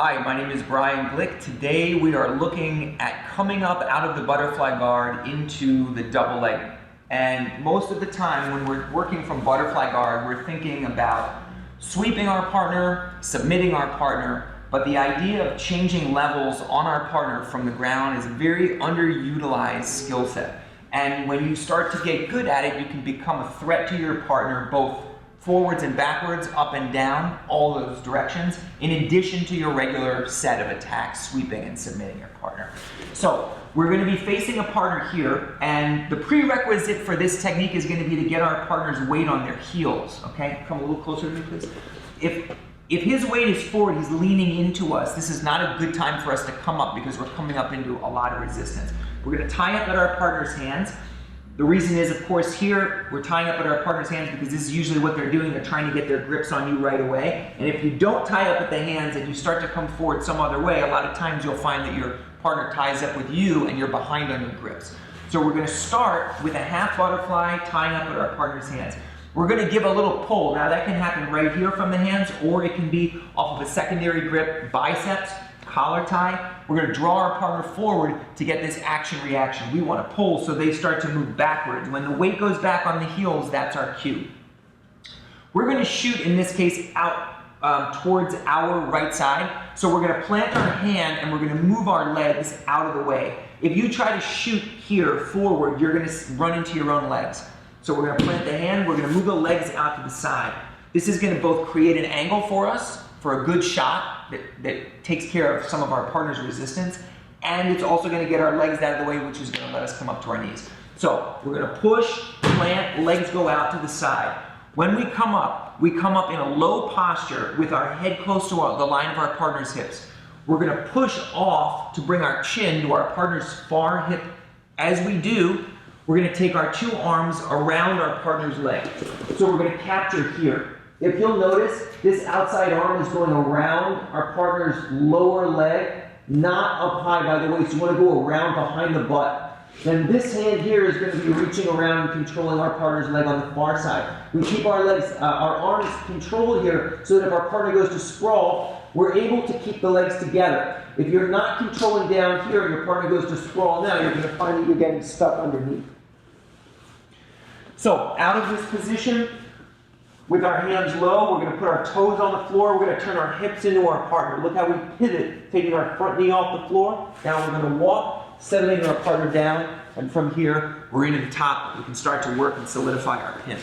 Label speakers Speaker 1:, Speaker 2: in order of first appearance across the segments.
Speaker 1: Hi, my name is Brian Glick. Today we are looking at coming up out of the butterfly guard into the double leg. And most of the time when we're working from butterfly guard, we're thinking about sweeping our partner, submitting our partner, but the idea of changing levels on our partner from the ground is a very underutilized skill set. And when you start to get good at it, you can become a threat to your partner, both forwards and backwards, up and down, all those directions, in addition to your regular set of attacks, sweeping and submitting your partner. So we're going to be facing a partner here, and the prerequisite for this technique is going to be to get our partner's weight on their heels. Okay, come a little closer to me, please. If his weight is forward, he's leaning into us, this is not a good time for us to come up because we're coming up into a lot of resistance. We're going to tie up at our partner's hands. The reason is, of course, here we're tying up at our partner's hands because this is usually what they're doing. They're trying to get their grips on you right away. And if you don't tie up at the hands and you start to come forward some other way, a lot of times you'll find that your partner ties up with you and you're behind on your grips. So we're going to start with a half butterfly tying up at our partner's hands. We're going to give a little pull. Now that can happen right here from the hands, or it can be off of a secondary grip, biceps, collar tie. We're going to draw our partner forward to get this action reaction. We want to pull so they start to move backwards. When the weight goes back on the heels, that's our cue. We're going to shoot, in this case, out towards our right side. So we're going to plant our hand and we're going to move our legs out of the way. If you try to shoot here forward, you're going to run into your own legs. So we're going to plant the hand, we're going to move the legs out to the side. This is going to both create an angle for us for a good shot that takes care of some of our partner's resistance, and it's also going to get our legs out of the way, which is going to let us come up to our knees. So we're going to push, plant, legs go out to the side. When we come up in a low posture with our head close to the line of our partner's hips. We're going to push off to bring our chin to our partner's far hip. As we do, we're going to take our two arms around our partner's leg. So we're going to capture here. If you'll notice, this outside arm is going around our partner's lower leg, not up high by the waist. You want to go around behind the butt. Then this hand here is going to be reaching around and controlling our partner's leg on the far side. We keep our legs, our arms controlled here so that if our partner goes to sprawl, we're able to keep the legs together. If you're not controlling down here and your partner goes to sprawl now, you're going to find that you're getting stuck underneath. So out of this position, with our hands low, we're going to put our toes on the floor. We're going to turn our hips into our partner. Look how we pivot, taking our front knee off the floor. Now we're going to walk, settling our partner down, and from here, we're into the top. We can start to work and solidify our pin.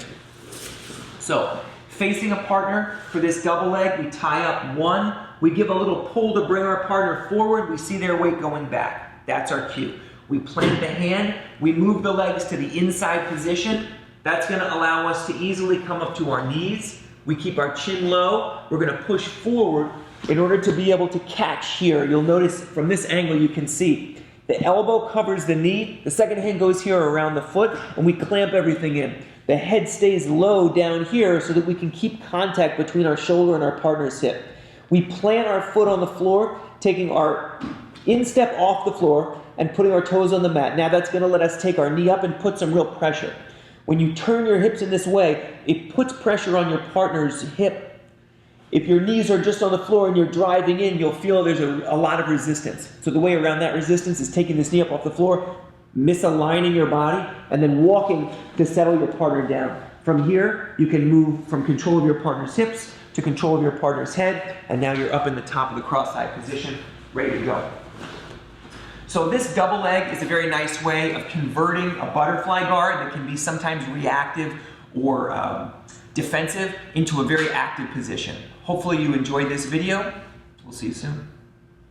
Speaker 1: So, facing a partner for this double leg, we tie up one. We give a little pull to bring our partner forward. We see their weight going back. That's our cue. We plant the hand. We move the legs to the inside position. That's going to allow us to easily come up to our knees. We keep our chin low. We're going to push forward in order to be able to catch here. You'll notice from this angle you can see the elbow covers the knee. The second hand goes here around the foot, and we clamp everything in. The head stays low down here so that we can keep contact between our shoulder and our partner's hip. We plant our foot on the floor, taking our instep off the floor and putting our toes on the mat. Now that's going to let us take our knee up and put some real pressure. When you turn your hips in this way, it puts pressure on your partner's hip. If your knees are just on the floor and you're driving in, you'll feel there's a lot of resistance. So the way around that resistance is taking this knee up off the floor, misaligning your body, and then walking to settle your partner down. From here, you can move from control of your partner's hips to control of your partner's head, and now you're up in the top of the cross-side position, ready to go. So this double leg is a very nice way of converting a butterfly guard that can be sometimes reactive or defensive into a very active position. Hopefully you enjoyed this video. We'll see you soon.